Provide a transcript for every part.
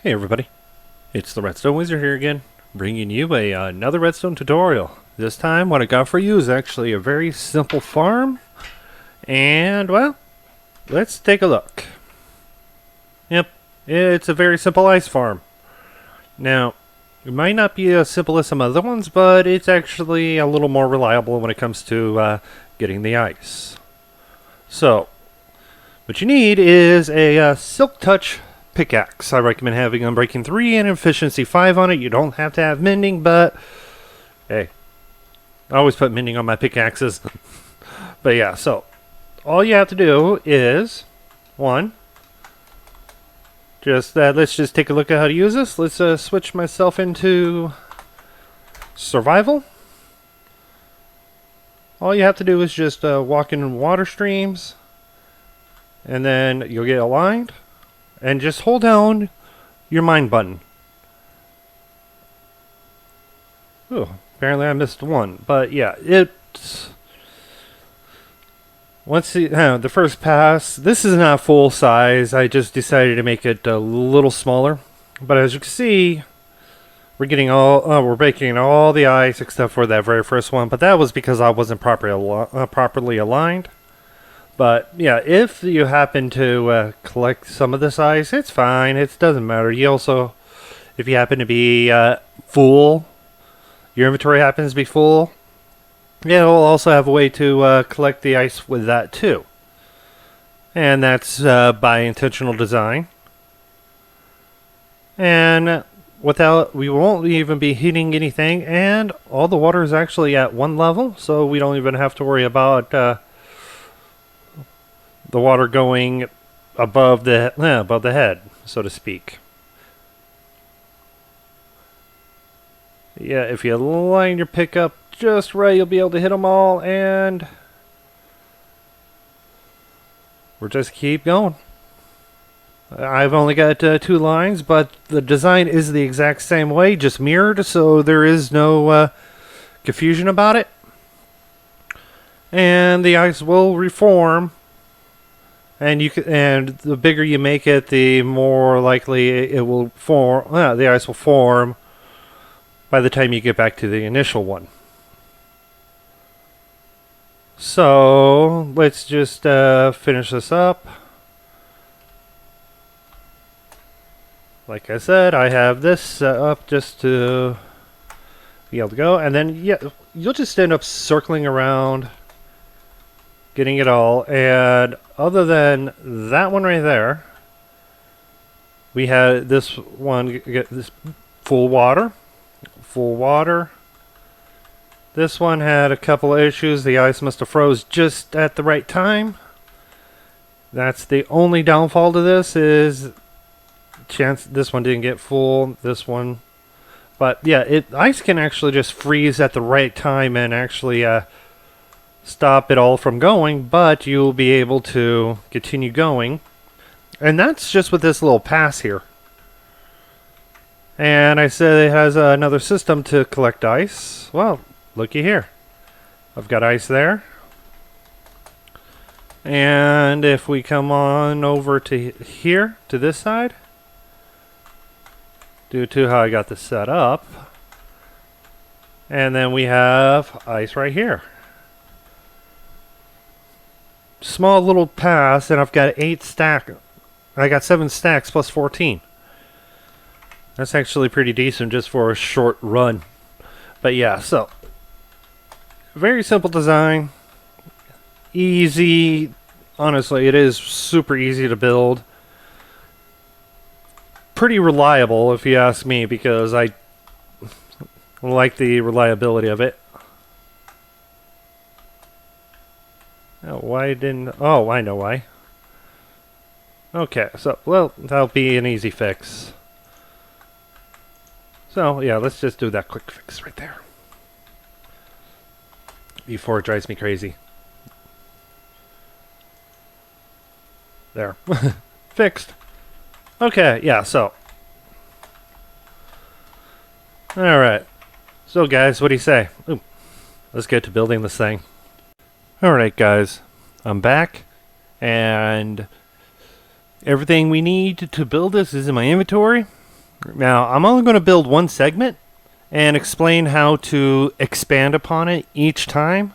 Hey everybody, it's the Redstone Wizard here again, bringing you another Redstone tutorial. This time what I got for you is actually a very simple farm, and well, let's take a look. Yep, it's a very simple ice farm. Now, it might not be as simple as some other ones, but it's actually a little more reliable when it comes to getting the ice. So, what you need is a Silk Touch pickaxe. I recommend having Unbreaking 3 and Efficiency 5 on it. You don't have to have Mending, but hey, I always put Mending on my pickaxes. But yeah, so all you have to do is let's just take a look at how to use this. Let's switch myself into survival. All you have to do is just walk in water streams, and then you'll get aligned. And just hold down your mine button. Oh, apparently I missed one. But yeah, it's... Once the first pass, this is not full size. I just decided to make it a little smaller. But as you can see, we're breaking all the ice except for that very first one. But that was because I wasn't properly aligned. But yeah, if you happen to collect some of this ice, it's fine. It doesn't matter. You also, if you happen to be full, your inventory happens to be full, yeah, we'll also have a way to collect the ice with that too. And that's by intentional design. And we won't even be heating anything, and all the water is actually at one level, so we don't even have to worry about the water going above the head, so to speak. Yeah, if you line your pickup just right, you'll be able to hit them all, and we'll just keep going. I've only got 2 lines, but the design is the exact same way, just mirrored, so there is no confusion about it. And the ice will reform. And the bigger you make it, the more likely it will form. The ice will form by the time you get back to the initial one. So let's just finish this up. Like I said, I have this set up just to be able to go, and then yeah, you'll just end up circling around, getting it all. And other than that one right there, we had this one get this full water. This one had a couple of issues. The ice must have froze just at the right time. That's the only downfall to this, is chance this one didn't get full, this one. But yeah, ice can actually just freeze at the right time and actually stop it all from going, but you'll be able to continue going. And that's just with this little pass here. And I said it has another system to collect ice. Well, looky here. I've got ice there. And if we come on over to here, to this side, due to how I got this set up, and then we have ice right here. Small little pass, and I've got 8 stack. I got 7 stacks plus 14. That's actually pretty decent just for a short run. But yeah, so very simple design, easy. Honestly, it is super easy to build. Pretty reliable, if you ask me, because I like the reliability of it. Oh, oh, I know why. Okay, so, well, that'll be an easy fix. So, yeah, let's just do that quick fix right there, before it drives me crazy. There. Fixed. Okay, yeah, so. Alright. So, guys, what do you say? Ooh, let's get to building this thing. Alright, guys. I'm back, and everything we need to build this is in my inventory. Now, I'm only going to build one segment and explain how to expand upon it each time.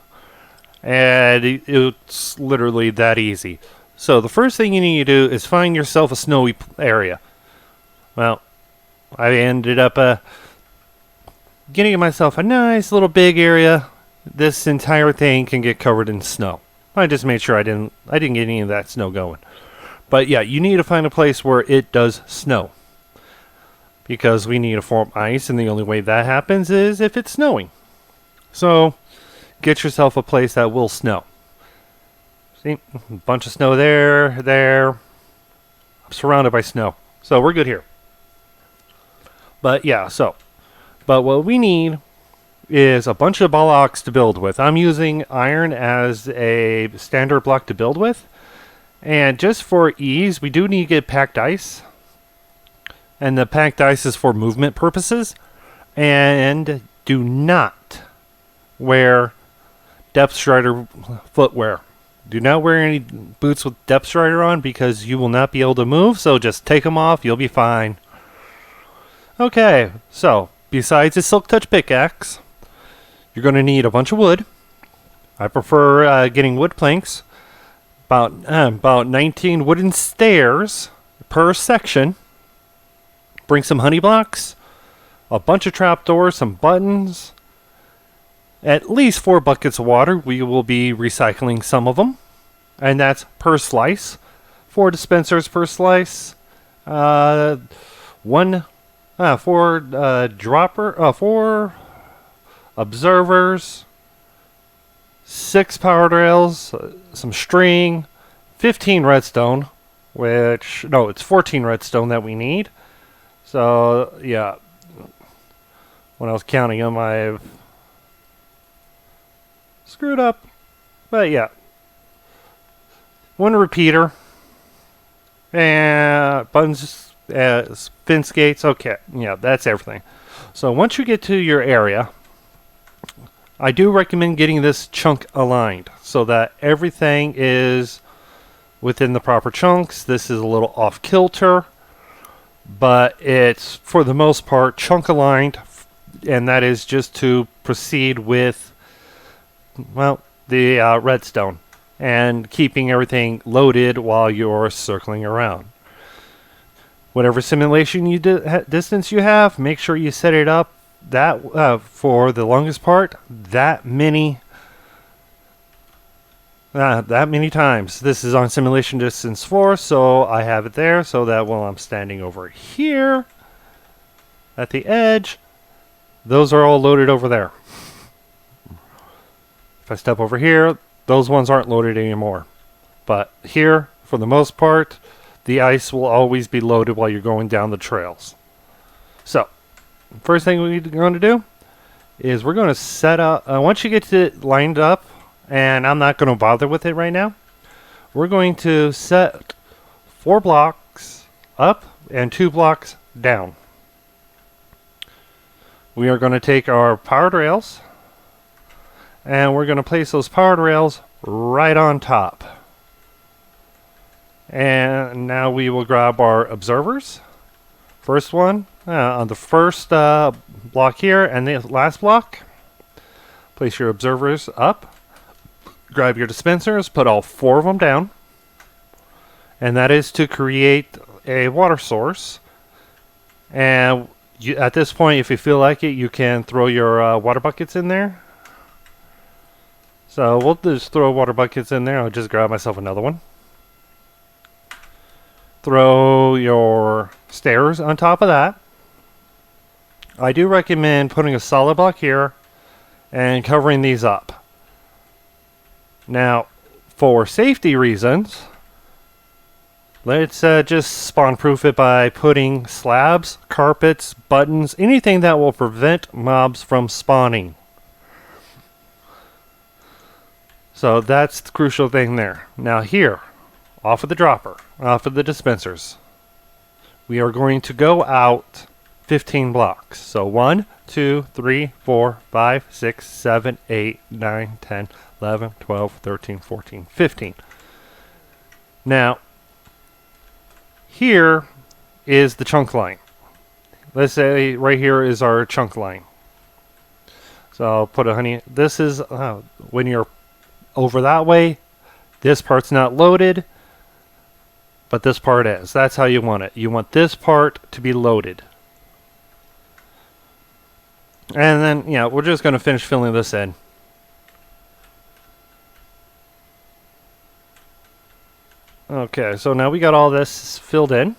And it's literally that easy. So the first thing you need to do is find yourself a snowy area. Well, I ended up getting myself a nice little big area. This entire thing can get covered in snow. I just made sure I didn't get any of that snow going. But yeah, you need to find a place where it does snow, because we need to form ice, and the only way that happens is if it's snowing. So get yourself a place that will snow. See, a bunch of snow there. I'm surrounded by snow, so we're good here. But yeah, but what we need is a bunch of blocks to build with. I'm using iron as a standard block to build with. And just for ease, we do need to get packed ice. And the packed ice is for movement purposes. And do not wear depth strider footwear. Do not wear any boots with depth strider on, because you will not be able to move. So just take them off. You'll be fine. Okay, so besides the silk touch pickaxe, you're going to need a bunch of wood. I prefer getting wood planks. About 19 wooden stairs per section. Bring some honey blocks, a bunch of trapdoors, some buttons, at least 4 buckets of water. We will be recycling some of them, and that's per slice. 4 dispensers per slice. 4 observers, 6 power rails, some string, 15 redstone, it's 14 redstone that we need. So, yeah, when I was counting them, I've screwed up. But, yeah, 1 repeater, and buttons, fence gates. Okay, yeah, that's everything. So, once you get to your area, I do recommend getting this chunk aligned so that everything is within the proper chunks. This is a little off kilter, but it's for the most part chunk aligned, and that is just to proceed with, well, the redstone and keeping everything loaded while you're circling around. Whatever simulation distance you have, make sure you set it up that for the longest part that many times. This is on simulation distance 4, so I have it there so that while I'm standing over here at the edge, those are all loaded over there. If I step over here, those ones aren't loaded anymore. But here, for the most part, the ice will always be loaded while you're going down the trails. So first thing we're going to do is we're going to set up, once you get it lined up, and I'm not going to bother with it right now, we're going to set 4 blocks up and 2 blocks down. We are going to take our powered rails, and we're going to place those powered rails right on top. And now we will grab our observers. First one on the first block here, and the last block. Place your observers up. Grab your dispensers, put all 4 of them down. And that is to create a water source. And at this point, if you feel like it, you can throw your water buckets in there. So we'll just throw water buckets in there. I'll just grab myself another one. Throw your stairs on top of that. I do recommend putting a solid block here and covering these up. Now, for safety reasons, let's just spawn proof it by putting slabs, carpets, buttons, anything that will prevent mobs from spawning. So that's the crucial thing there. Now here, off of the dropper, off of the dispensers, we are going to go out 15 blocks. So 1, 2, 3, 4, 5, 6, 7, 8, 9, 10, 11, 12, 13, 14, 15. Now, here is the chunk line. let's say right here is our chunk line. So I'll put a honey. This is when you're over that way, this part's not loaded, but this part is. That's how you want it. You want this part to be loaded. And then, yeah, we're just going to finish filling this in. Okay, so now we got all this filled in.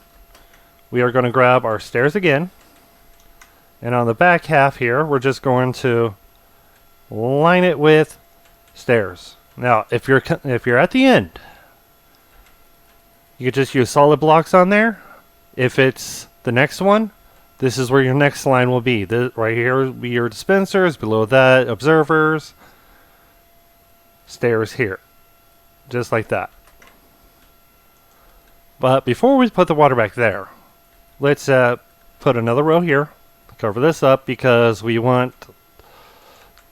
We are going to grab our stairs again. And on the back half here, we're just going to line it with stairs. Now, if you're at the end, you could just use solid blocks on there. If it's the next one, this is where your next line will be. Right here will be your dispensers. Below that, observers. Stairs here. Just like that. But before we put the water back there, let's put another row here. Cover this up because we want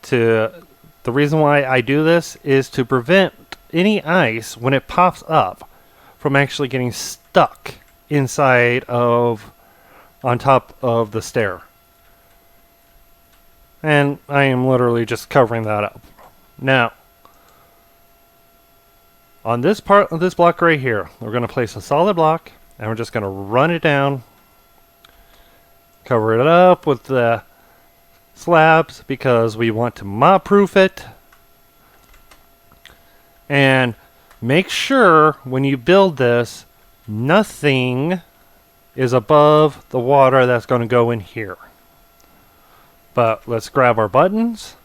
to... The reason why I do this is to prevent any ice, when it pops up, from actually getting stuck inside of... on top of the stair. And I am literally just covering that up. Now, on this part of this block right here, we're going to place a solid block, and we're just going to run it down, cover it up with the slabs because we want to mob-proof it. And make sure when you build this, nothing is above the water that's going to go in here. But let's grab our buttons,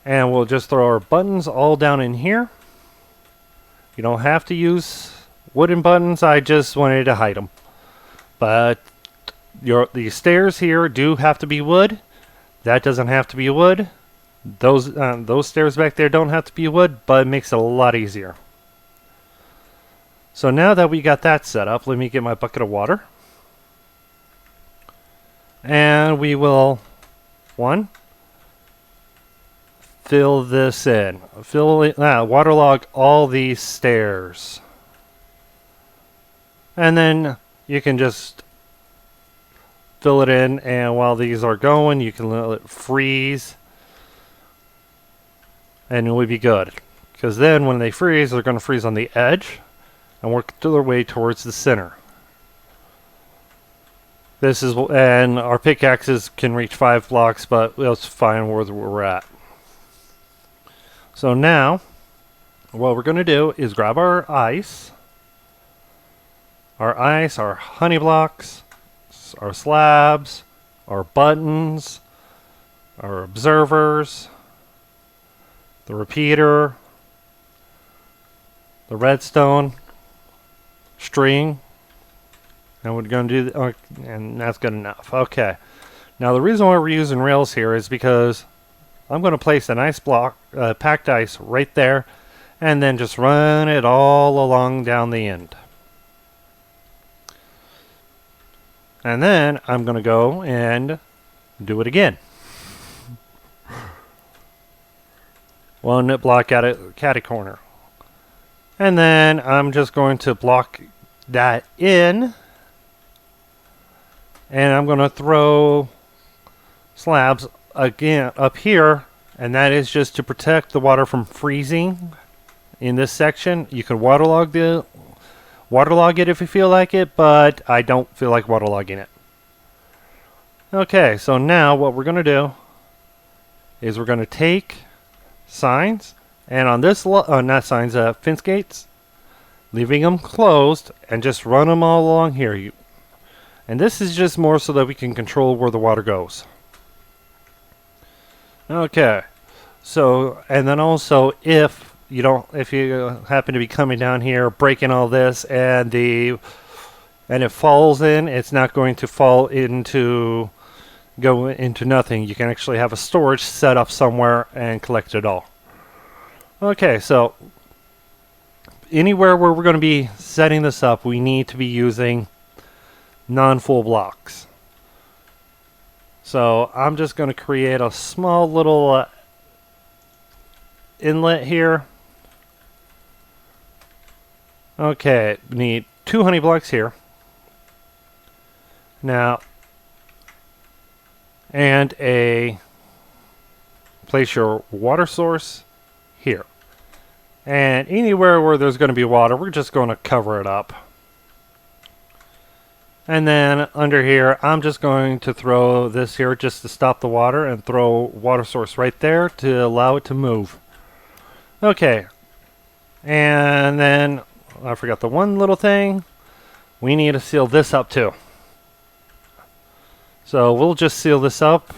and we'll just throw our buttons all down in here. You don't have to use wooden buttons. I just wanted to hide them. But the stairs here do have to be wood. That doesn't have to be wood. Those stairs back there don't have to be wood, but it makes it a lot easier. So now that we got that set up, let me get my bucket of water. And we will, fill this in. Waterlog all these stairs. And then you can just fill it in, and while these are going, you can let it freeze. And it will be good. Because then when they freeze, they're going to freeze on the edge and work their way towards the center. This is, and our pickaxes can reach 5 blocks, but it's fine where we're at. So now, what we're going to do is grab our ice, our honey blocks, our slabs, our buttons, our observers, the repeater, the redstone, string, and we're going to do, and that's good enough. Okay. Now the reason why we're using rails here is because I'm going to place an ice block, packed ice right there, and then just run it all along down the end. And then I'm going to go and do it again. One block at a catty corner. And then I'm just going to block that in. And I'm going to throw slabs again up here, and that is just to protect the water from freezing in this section. You can waterlog it if you feel like it, but I don't feel like waterlogging it. Okay, so now what we're going to do is we're going to take signs, and on this not signs, fence gates, leaving them closed, and just run them all along here. And this is just more so that we can control where the water goes. Okay, so, and then also if you happen to be coming down here, breaking all this, and it falls in, it's not going to go into nothing. You can actually have a storage set up somewhere and collect it all. Okay, so anywhere where we're going to be setting this up, we need to be using non-full blocks. So I'm just going to create a small little inlet here. Okay, we need 2 honey blocks here. Now and place your water source here. And anywhere where there's going to be water, we're just going to cover it up. And then under here, I'm just going to throw this here just to stop the water and throw water source right there to allow it to move. Okay. And then I forgot the one little thing. We need to seal this up too. So we'll just seal this up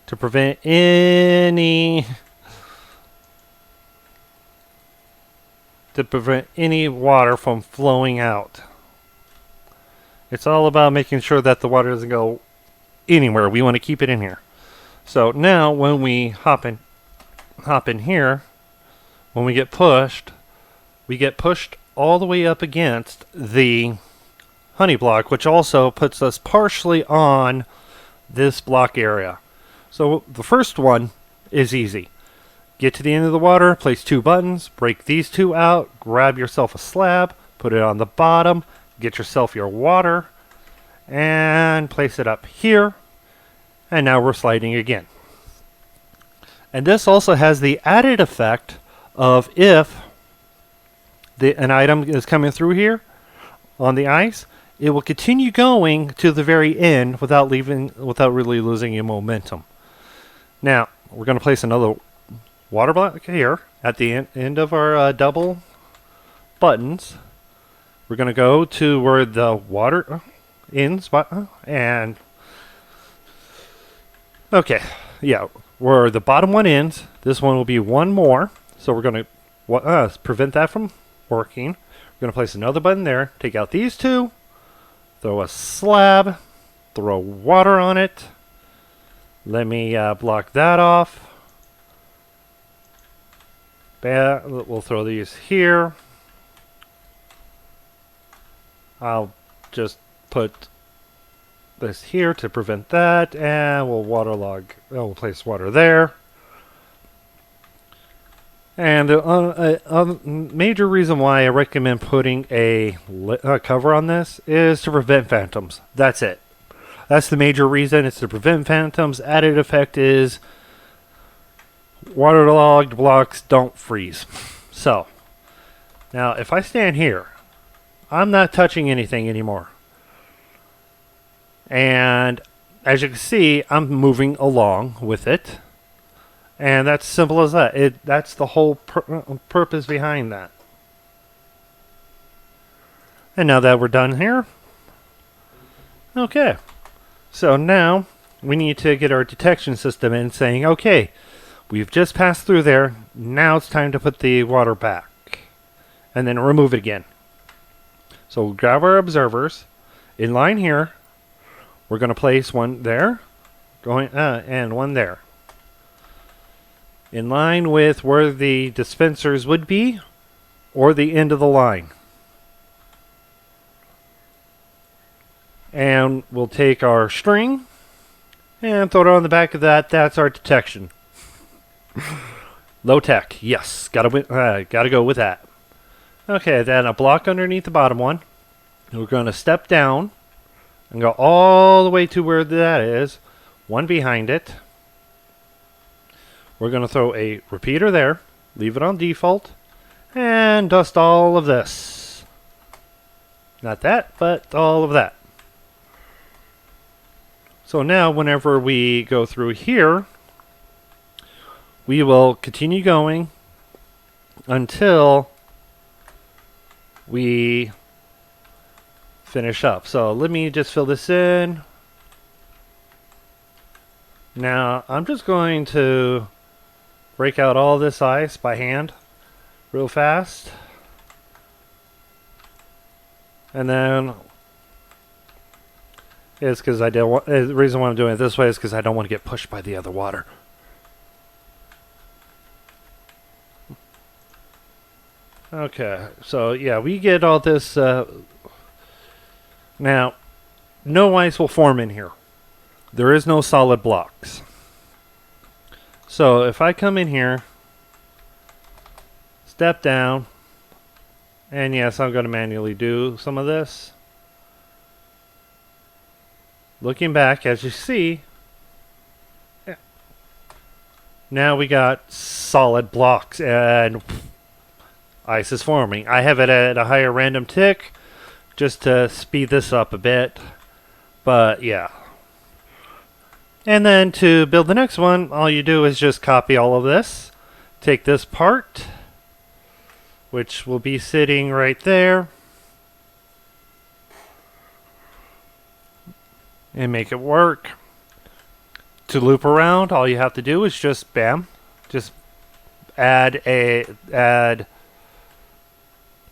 to prevent any water from flowing out. It's all about making sure that the water doesn't go anywhere. We want to keep it in here. So now when we hop in here, when we get pushed all the way up against the honey block, which also puts us partially on this block area. So the first one is easy. Get to the end of the water, place 2 buttons, break these 2 out, grab yourself a slab, put it on the bottom, get yourself your water, and place it up here. And now we're sliding again. And this also has the added effect of if an item is coming through here on the ice, it will continue going to the very end without really losing your momentum. Now, we're going to place another water block here at the end of our double buttons. We're going to go to where the water ends, and okay, yeah, where the bottom one ends, this one will be one more. So we're going to prevent that from working. We're going to place another button there, take out these 2, throw a slab, throw water on it. Let me block that off. We'll throw these here. I'll just put this here to prevent that, and we'll place water there. And the major reason why I recommend putting a cover on this is to prevent phantoms. That's it. That's the major reason. It's to prevent phantoms. Added effect is waterlogged blocks don't freeze. So, now if I stand here, I'm not touching anything anymore. And as you can see, I'm moving along with it. And that's simple as that. That's the whole purpose behind that. And now that we're done here, okay. So now we need to get our detection system in saying, okay, we've just passed through there. Now it's time to put the water back. And then remove it again. So we'll grab our observers. In line here, we're going to place one there, and one there. In line with where the dispensers would be, or the end of the line. And we'll take our string and throw it on the back of that. That's our detection. Low tech, yes. Gotta go with that. Okay, then a block underneath the bottom one. We're going to step down and go all the way to where that is. One behind it. We're going to throw a repeater there. Leave it on default. And dust all of this. Not that, but all of that. So now whenever we go through here, we will continue going until we finish up. So let me just fill this in. Now I'm just going to break out all this ice by hand real fast. And then it's because I don't want, the reason why I'm doing it this way is because I don't want to get pushed by the other water. Okay, so yeah, we get all this. Now, no ice will form in here. There is no solid blocks. So if I come in here, step down, and yes, I'm going to manually do some of this. Looking back, as you see, Now we got solid blocks and ice is forming. I have it at a higher random tick just to speed this up a bit. But yeah. And then to build the next one, all you do is just copy all of this. Take this part, which will be sitting right there, and make it work. To loop around, all you have to do is just bam, just add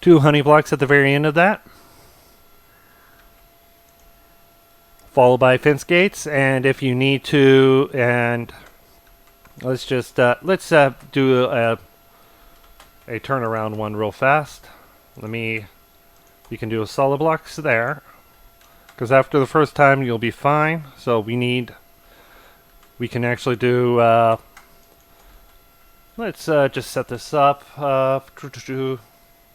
2 honey blocks at the very end of that, followed by fence gates. And if you need to, and let's just do a turnaround one real fast. You can do a solid blocks there, because after the first time you'll be fine. So we can actually do, let's just set this up.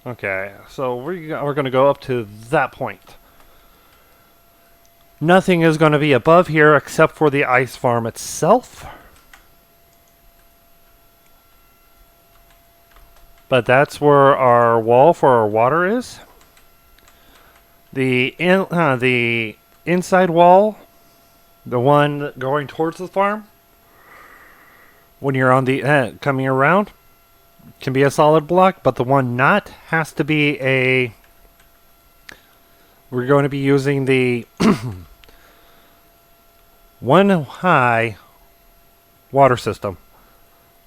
Okay, so we're going to go up to that point. Nothing is going to be above here except for the ice farm itself. But that's where our wall for our water is. The inside wall, the one going towards the farm, when you're on the coming around, can be a solid block, but the one not has to be a. We're going to be using the one high water system,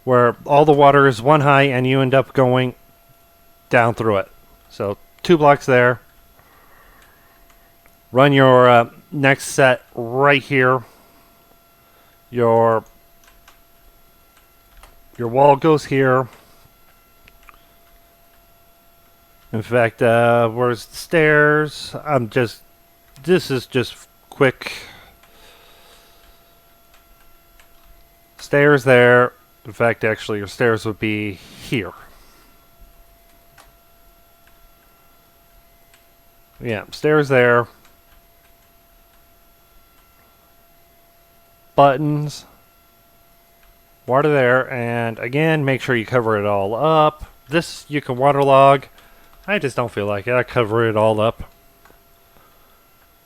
where all the water is one high and you end up going down through it. So 2 blocks there. Run your next set right here. Your wall goes here. In fact, where's the stairs? This is just quick. Stairs there. In fact, actually, your stairs would be here. Yeah, stairs there. Buttons. Water there. And again, make sure you cover it all up. This you can waterlog. I just don't feel like it. I cover it all up.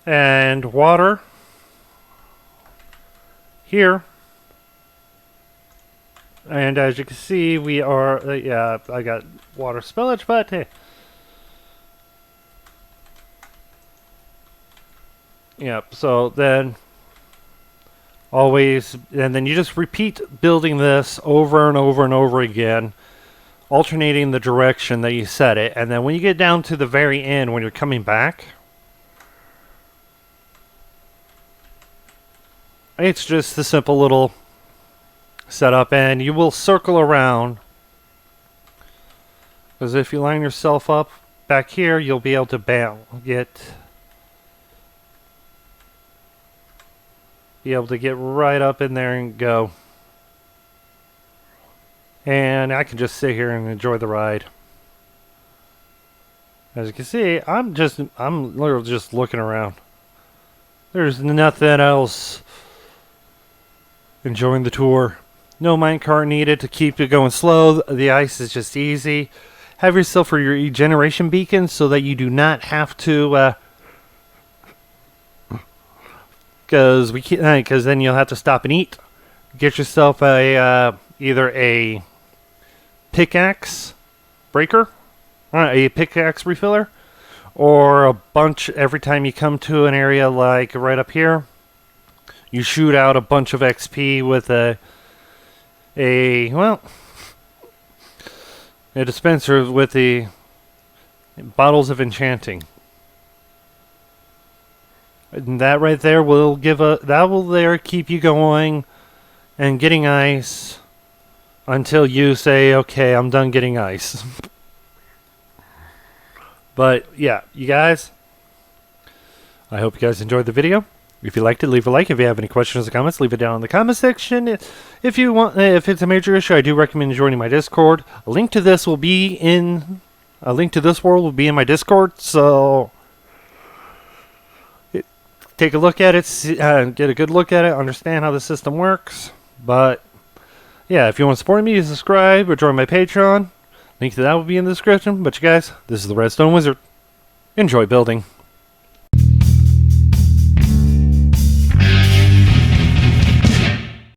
And water. Here. And as you can see, we are, yeah, I got water spillage, but hey. Yep, so then and then you just repeat building this over and over and over again, alternating the direction that you set it. And then when you get down to the very end, when you're coming back, it's just the simple little setup, and you will circle around, because if you line yourself up back here, you'll be able to get right up in there and go. And I can just sit here and enjoy the ride. As you can see, I'm literally just looking around. There's nothing else. Enjoying the tour. No minecart needed to keep it going slow. The ice is just easy. Have yourself for your regeneration beacon so that you do not have to, because then you'll have to stop and eat. Get yourself either a pickaxe breaker, a pickaxe refiller, or a bunch every time you come to an area like right up here. You shoot out a bunch of XP with a dispenser with the bottles of enchanting. And that right there will keep you going and getting ice until you say, okay, I'm done getting ice. But yeah, you guys, I hope you guys enjoyed the video. If you liked it, leave a like. If you have any questions or comments, leave it down in the comment section. If it's a major issue, I do recommend joining my Discord. A link to this world will be in my Discord, so take a look at it, get a good look at it, understand how the system works. But Yeah, if you want to support me, subscribe or join my Patreon. Link to that will be in the description. But you guys, this is the Redstone Wizard. Enjoy building.